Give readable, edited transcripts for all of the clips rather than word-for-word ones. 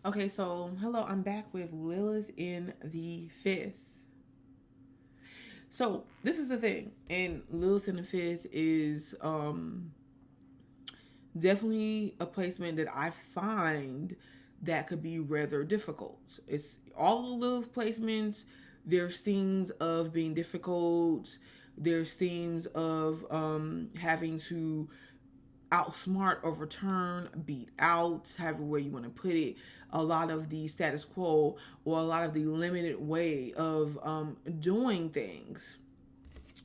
Okay, so hello, I'm back with Lilith in the fifth. So this is the thing, and Lilith in the fifth is definitely a placement that I find that could be rather difficult. It's all the Lilith placements. There's themes of being difficult. There's themes of having to outsmart, overturn, beat out, however way you want to put it, a lot of the status quo or a lot of the limited way of doing things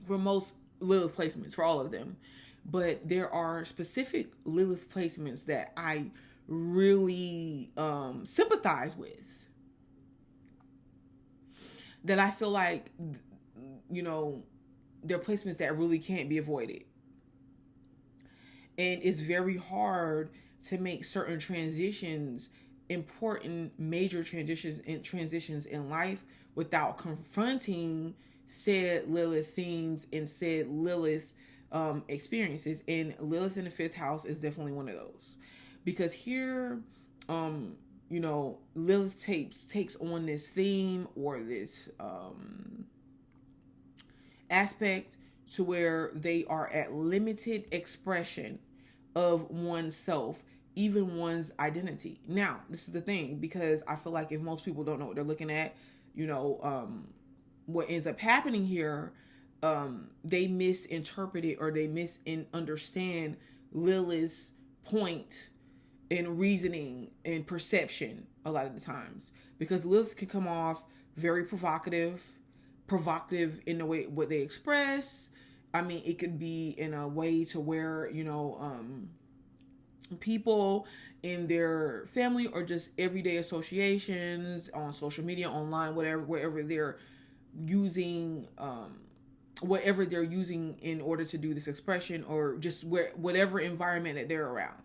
for most Lilith placements, for all of them. But there are specific Lilith placements that I really sympathize with, that I feel like, you know, they're placements that really can't be avoided. And it's very hard to make certain transitions, important major transitions in life, without confronting said Lilith themes and said Lilith experiences. And Lilith in the fifth house is definitely one of those, because here, Lilith takes on this theme or this aspect to where they are at limited expression of oneself, even one's identity. Now, this is the thing, because I feel like if most people don't know what they're looking at, what ends up happening here, they misinterpret it or they misunderstand Lilith's point in reasoning and perception a lot of the times, because Lilith can come off very provocative in the way what they express. I mean, it could be in a way to where, people in their family or just everyday associations on social media, online, whatever, wherever they're using, whatever they're using in order to do this expression, or just whatever environment that they're around.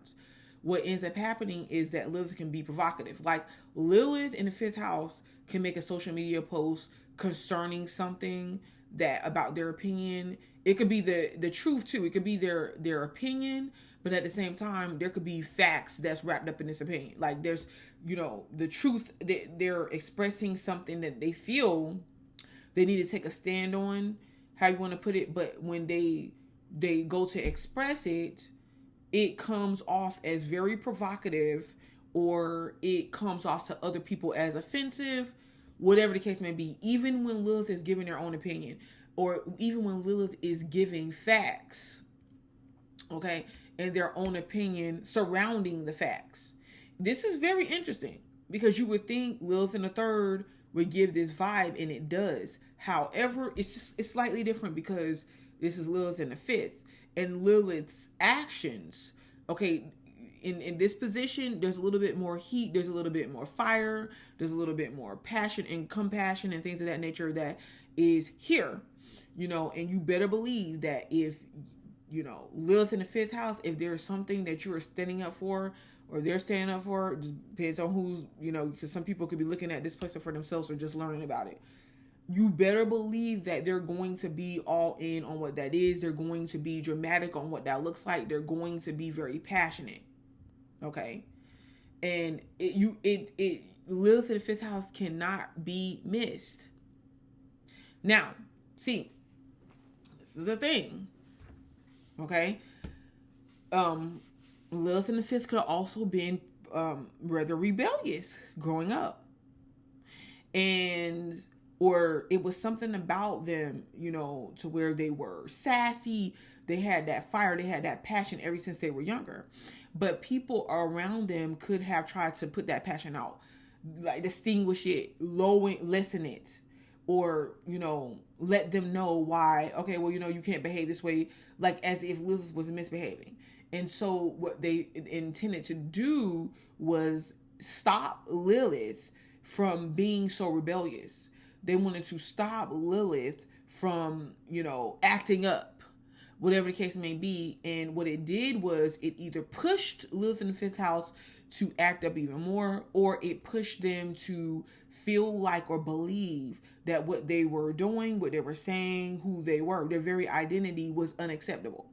What ends up happening is that Lilith can be provocative. Like, Lilith in the fifth house can make a social media post concerning something that about their opinion. It could be the truth too. It could be their opinion, but at the same time, there could be facts that's wrapped up in this opinion. Like, there's, the truth. They're expressing something that they feel they need to take a stand on, how you want to put it. But when they go to express it, it comes off as very provocative, or it comes off to other people as offensive, whatever the case may be. Even when Lilith is giving their own opinion, or even when Lilith is giving facts, okay, and their own opinion surrounding the facts. This is very interesting, because you would think Lilith in the third would give this vibe, and it does. However, it's slightly different, because this is Lilith in the fifth, and Lilith's actions. Okay, in this position, there's a little bit more heat, there's a little bit more fire, there's a little bit more passion and compassion and things of that nature that is here. And you better believe that if Lilith in the fifth house, if there's something that you are standing up for, or they're standing up for, it just depends on who's, because some people could be looking at this person for themselves or just learning about it. You better believe that they're going to be all in on what that is. They're going to be dramatic on what that looks like. They're going to be very passionate. Okay. And Lilith in the fifth house cannot be missed. Now, see, this is the thing. Okay. Lilith in the fifth could have also been rather rebellious growing up. Or it was something about them, to where they were sassy. They had that fire, they had that passion ever since they were younger. But people around them could have tried to put that passion out, like distinguish it, lessen it, or, let them know why, okay, well, you can't behave this way, like as if Lilith was misbehaving. And so what they intended to do was stop Lilith from being so rebellious. They wanted to stop Lilith from, acting up, whatever the case may be. And what it did was it either pushed Lilith in the fifth house to act up even more, or it pushed them to feel like or believe that what they were doing, what they were saying, who they were, their very identity was unacceptable.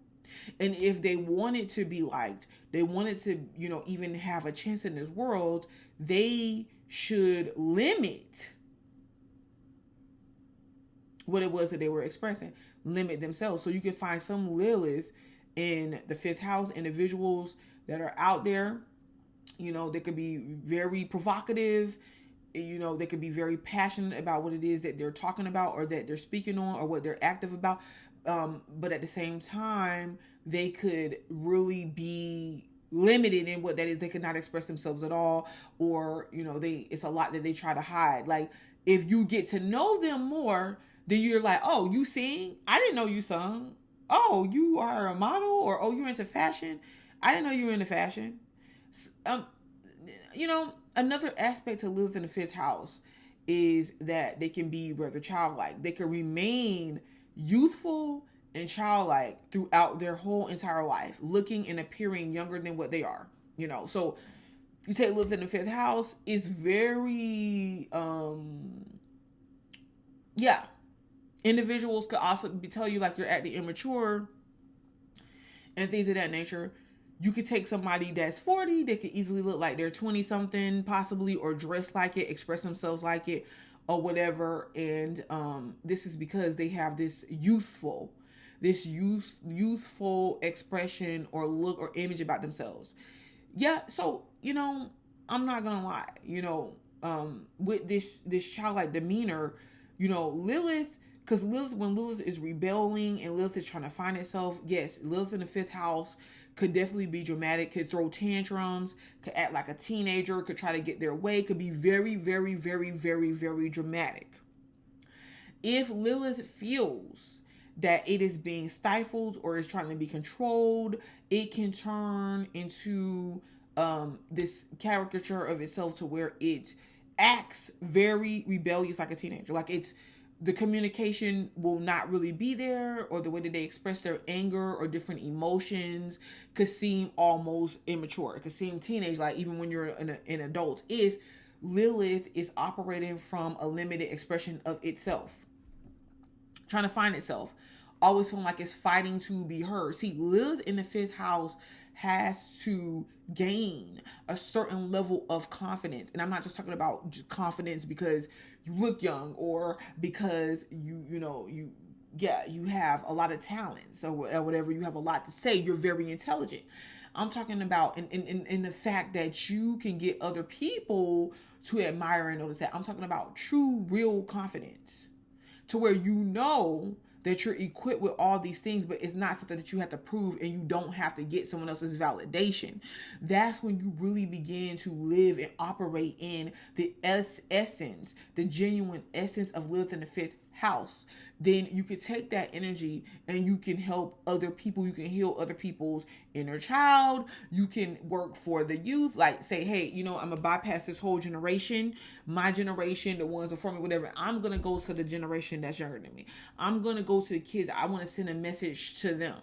And if they wanted to be liked, they wanted to, even have a chance in this world, they should limit what it was that they were expressing, limit themselves. So you can find some Lilith in the fifth house individuals that are out there. They could be very provocative. They could be very passionate about what it is that they're talking about or that they're speaking on or what they're active about. But at the same time, they could really be limited in what that is. They could not express themselves at all, or it's a lot that they try to hide. Like, if you get to know them more, then you're like, oh, you sing? I didn't know you sung. Oh, you are a model, or oh, you're into fashion. I didn't know you were into fashion. Another aspect to Lilith in the fifth house is that they can be rather childlike. They can remain youthful and childlike throughout their whole entire life, looking and appearing younger than what they are. So you take Lilith in the fifth house, it's very, individuals could also tell you like you're acting immature and things of that nature. You could take somebody that's 40, they could easily look like they're 20 something possibly, or dress like it, express themselves like it, or whatever. And this is because they have this youthful expression or look or image about themselves. Yeah, so I'm not gonna lie, with this childlike demeanor, Lilith. Because when Lilith is rebelling and Lilith is trying to find itself, yes, Lilith in the fifth house could definitely be dramatic, could throw tantrums, could act like a teenager, could try to get their way, could be very, very, very, very, very dramatic. If Lilith feels that it is being stifled or is trying to be controlled, it can turn into this caricature of itself to where it acts very rebellious like a teenager. Like, the communication will not really be there, or the way that they express their anger or different emotions could seem almost immature. It could seem teenage, like even when you're an adult, if Lilith is operating from a limited expression of itself, trying to find itself, always feeling like it's fighting to be heard. See, Lilith in the fifth house has to gain a certain level of confidence. And I'm not just talking about just confidence because you look young or because you have a lot of talents or whatever, you have a lot to say, you're very intelligent. I'm talking about in the fact that you can get other people to admire and notice that. I'm talking about true, real confidence to where that you're equipped with all these things, but it's not something that you have to prove and you don't have to get someone else's validation. That's when you really begin to live and operate in the essence, the genuine essence of Lilith in the fifth house. Then you can take that energy and you can help other people. You can heal other people's inner child. You can work for the youth. Like, say, hey, I'm going to bypass this whole generation. My generation, the ones before me, whatever. I'm going to go to the generation that's younger than me. I'm going to go to the kids. I want to send a message to them.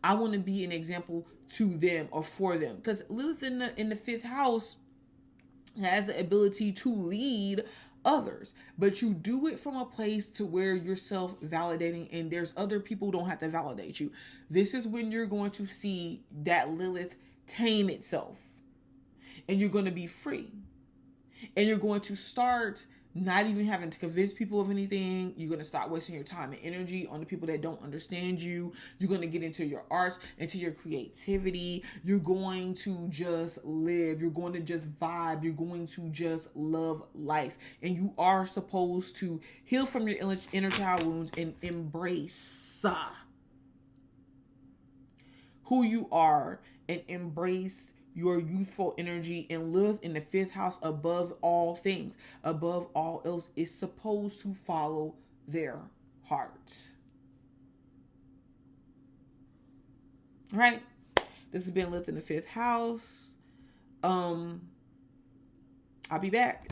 I want to be an example to them or for them. Because Lilith in the fifth house has the ability to lead others, but you do it from a place to where you're self-validating and there's other people who don't have to validate you. This is when you're going to see that Lilith tame itself and you're going to be free and you're going to start not even having to convince people of anything. You're going to stop wasting your time and energy on the people that don't understand you. You're going to get into your arts, into your creativity. You're going to just live. You're going to just vibe. You're going to just love life. And you are supposed to heal from your inner child wounds and embrace who you are and embrace your youthful energy and live in the fifth house above all things. Above all else is supposed to follow their heart. All right. This has been Lilith in the fifth house. I'll be back.